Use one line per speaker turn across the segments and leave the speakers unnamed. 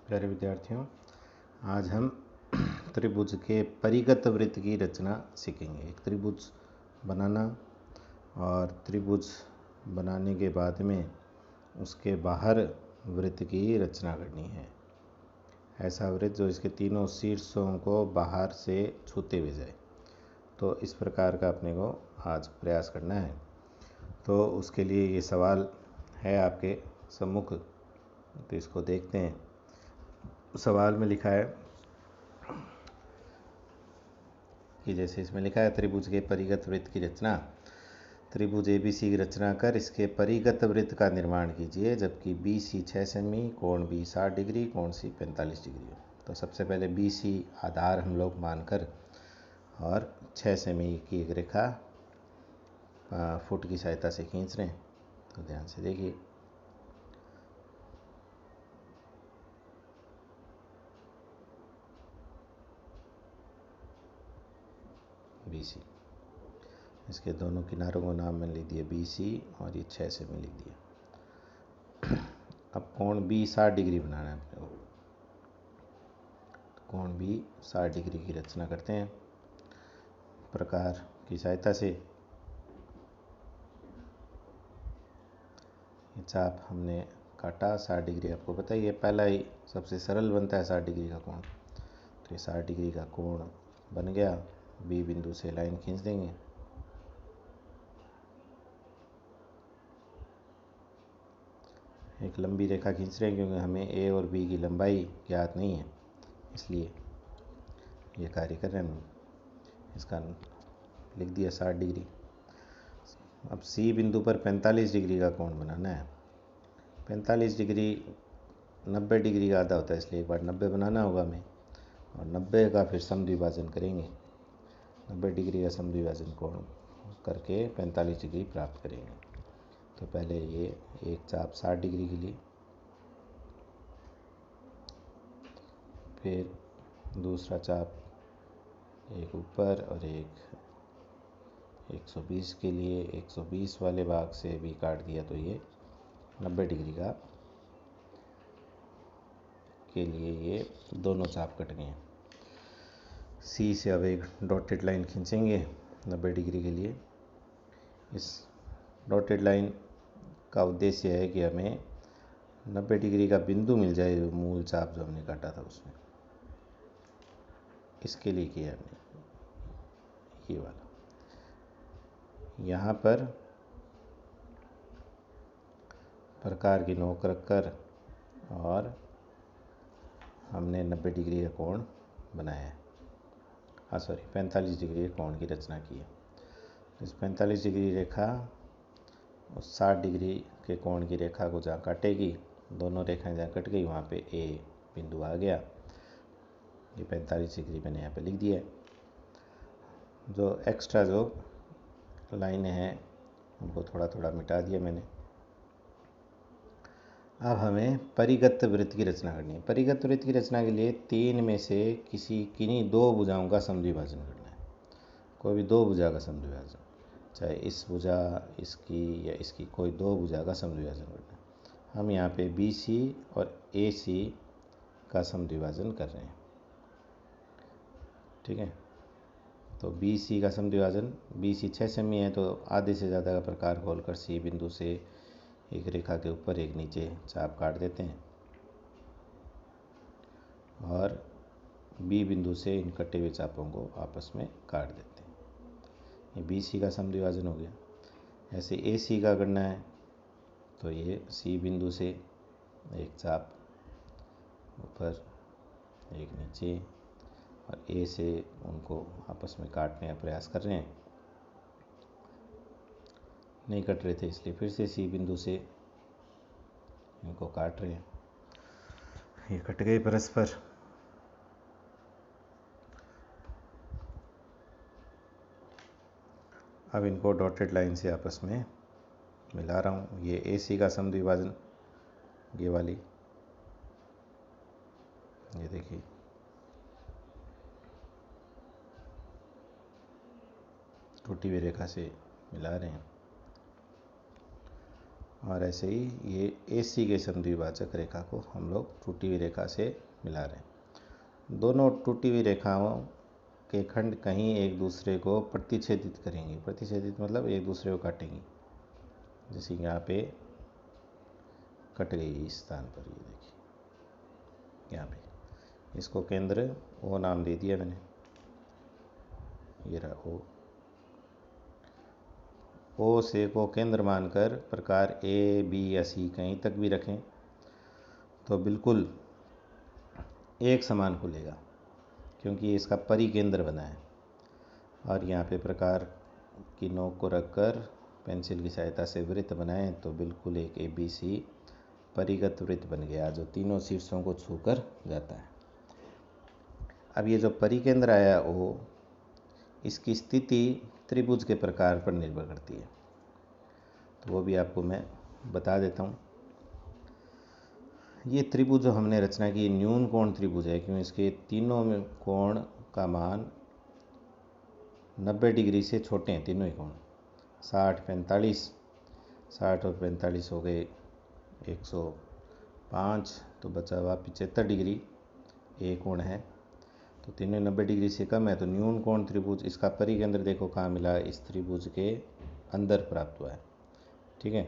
प्यारे विद्यार्थियों, आज हम त्रिभुज के परिगत वृत्त की रचना सीखेंगे। एक त्रिभुज बनाना और त्रिभुज बनाने के बाद में उसके बाहर वृत्त की रचना करनी है। ऐसा वृत्त जो इसके तीनों शीर्षों को बाहर से छूते हुए जाए। तो इस प्रकार का अपने को आज प्रयास करना है। तो उसके लिए ये सवाल है आपके सम्मुख, तो इसको देखते हैं। सवाल में लिखा है कि जैसे इसमें लिखा है त्रिभुज के परिगत वृत्त की रचना। त्रिभुज ABC की रचना कर इसके परिगत वृत्त का निर्माण कीजिए, जबकि BC 6 सेमी, कोण B 60 डिग्री, कोण C 45 डिग्री हो। तो सबसे पहले BC आधार हम लोग मानकर और 6 सेमी की एक रेखा फुट की सहायता से खींच रहे हैं। तो ध्यान से देखिए, BC, इसके दोनों किनारों को नाम मैंने लिख दिया BC और ये 6 सेमी लिख दिया। अब कोण B 60 डिग्री बनाना है अपने को। कोण B 60 डिग्री की रचना करते हैं प्रकार की सहायता से। ये चाप हमने काटा 60 डिग्री, आपको पता ही है, पहला ही सबसे सरल बनता है 60 डिग्री का कोण। तो ये 60 डिग्री का कोण बन गया। B बिंदु से लाइन खींच देंगे। एक लंबी रेखा खींच रहे हैं क्योंकि हमें A और B की लंबाई ज्ञात नहीं है, इसलिए ये कार्य कर रहे हैं हम। इसका लिख दिया 60 डिग्री। अब C बिंदु पर 45 डिग्री का कोण बनाना है। 45 डिग्री 90 डिग्री का आधा होता है, इसलिए एक बार 90 बनाना होगा हमें, और 90 का फिर समद्विभाजन करेंगे। 90 डिग्री का समद्विभाजन कोण करके 45 डिग्री प्राप्त करेंगे। तो पहले ये एक चाप 60 डिग्री के लिए, फिर दूसरा चाप एक ऊपर और एक 120 के लिए 120 वाले भाग से भी काट दिया। तो ये 90 डिग्री का के लिए ये दोनों चाप कट गए। C से अब एक डॉटेड लाइन खींचेंगे 90 डिग्री के लिए। इस डॉटेड लाइन का उद्देश्य है कि हमें 90 डिग्री का बिंदु मिल जाए मूल चाप जो हमने काटा था उसमें। इसके लिए किया हमने ये वाला। यहाँ पर प्रकार की नोक रखकर और हमने 90 डिग्री का कोण बनाया है। 45 डिग्री के कोण की रचना की है। इस 45 डिग्री रेखा उस 60 डिग्री के कोण की रेखा को जहाँ काटेगी, दोनों रेखाएं जहाँ कट गई वहाँ पे A बिंदु आ गया। ये 45 डिग्री मैंने यहाँ पे लिख दिया है। जो एक्स्ट्रा जो लाइनें हैं उनको थोड़ा थोड़ा मिटा दिया मैंने। अब हमें परिगत वृत्त की रचना करनी है। परिगत वृत्त की रचना के लिए तीन में से किन्हीं दो भुजाओं का समद्विभाजन करना है। कोई भी दो भुजा का समद्विभाजन, चाहे इस भुजा, इसकी या इसकी, कोई दो भुजा का समद्विभाजन करना है। हम यहाँ पे BC और AC का समद्विभाजन कर रहे हैं। ठीक है, तो BC का समद्विभाजन, BC 6 सेमी है तो आधे से ज़्यादा का प्रकार खोलकर C बिंदु से एक रेखा के ऊपर एक नीचे चाप काट देते हैं और B बिंदु से इन कटे हुए चापों को आपस में काट देते हैं। ये BC का समद्विभाजन हो गया। ऐसे AC का करना है तो ये C बिंदु से एक चाप ऊपर एक नीचे और A से उनको आपस में काटने का प्रयास कर रहे हैं। नहीं कट रहे थे इसलिए फिर से C बिंदु से इनको काट रहे हैं। ये कट गए परस्पर। अब इनको डॉटेड लाइन से आपस में मिला रहा हूँ। ये AC का समद्विभाजन, ये वाली, ये देखिए, टूटी हुई रेखा से मिला रहे हैं। और ऐसे ही ये AC के समद्विभाजक रेखा को हम लोग टूटी हुई रेखा से मिला रहे हैं। दोनों टूटी हुई रेखाओं के खंड कहीं एक दूसरे को प्रतिच्छेदित करेंगे। प्रतिच्छेदित मतलब एक दूसरे को काटेंगी। जैसे यहाँ पे कट गई इस स्थान पर, ये देखिए यहाँ पे। इसको केंद्र O नाम दे दिया मैंने, ये रहा O। O से को केंद्र मानकर प्रकार A, B या C कहीं तक भी रखें तो बिल्कुल एक समान खुलेगा, क्योंकि इसका परिकेंद्र बना है। और यहाँ पे प्रकार की नोक को रखकर पेंसिल की सहायता से वृत्त बनाएं तो बिल्कुल एक ABC परिगत वृत्त बन गया, जो तीनों शीर्षों को छूकर जाता है। अब ये जो परिकेंद्र आया O, इसकी स्थिति त्रिभुज के प्रकार पर निर्भर करती है, तो वो भी आपको मैं बता देता हूँ। ये त्रिभुज जो हमने रचना की न्यून कोण त्रिभुज है, क्यों इसके तीनों में कोण का मान 90 डिग्री से छोटे हैं। तीनों ही कोण 60, 45, 60 और 45 हो गए 105, तो बचा हुआ 75 डिग्री एक कोण है, तो तीनों 90 डिग्री से कम है। तो न्यून कोण त्रिभुज, इसका परिकेंद्र देखो कहाँ मिला, इस त्रिभुज के अंदर प्राप्त हुआ है। ठीक है।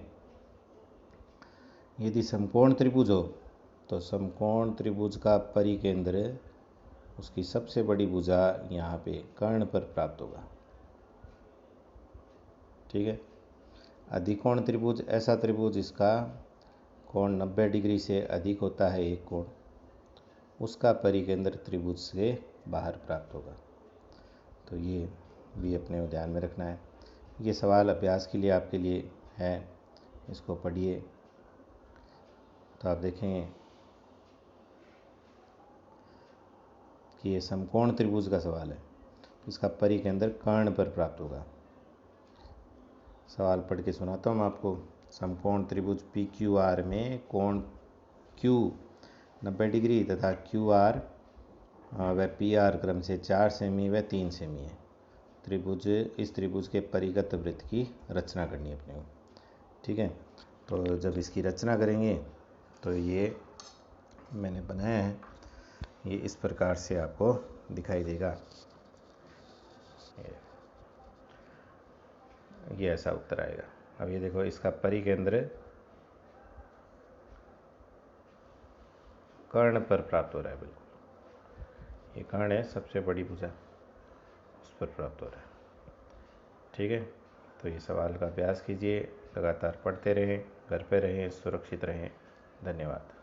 यदि समकोण त्रिभुज हो तो समकोण त्रिभुज का परिकेंद्र उसकी सबसे बड़ी भुजा यहाँ पे कर्ण पर प्राप्त होगा। ठीक है। अधिकोण त्रिभुज ऐसा त्रिभुज जिसका कोण 90 डिग्री से अधिक होता है एक कोण, उसका परिकेंद्र त्रिभुज से बाहर प्राप्त होगा। तो ये भी अपने ध्यान में रखना है। ये सवाल अभ्यास के लिए आपके लिए है, इसको पढ़िए तो आप देखेंगे कि ये समकोण त्रिभुज का सवाल है, इसका परिकेंद्र कर्ण पर प्राप्त होगा। सवाल पढ़ के सुनाता हूँ आपको। समकोण त्रिभुज PQR में कोण Q 90 डिग्री तथा QR व PR क्रम से 4 सेमी व 3 सेमी है। इस त्रिभुज के परिगत वृत्त की रचना करनी है अपने को। ठीक है। तो जब इसकी रचना करेंगे तो ये मैंने बनाया है, ये इस प्रकार से आपको दिखाई देगा। ये ऐसा उत्तर आएगा। अब ये देखो, इसका परिकेंद्र कर्ण पर प्राप्त हो रहा है। बिल्कुल ये कर्ण है, सबसे बड़ी भुजा उस पर प्राप्त हो रहा है। ठीक है। तो ये सवाल का अभ्यास कीजिए, लगातार पढ़ते रहें, घर पे रहें, सुरक्षित रहें। धन्यवाद।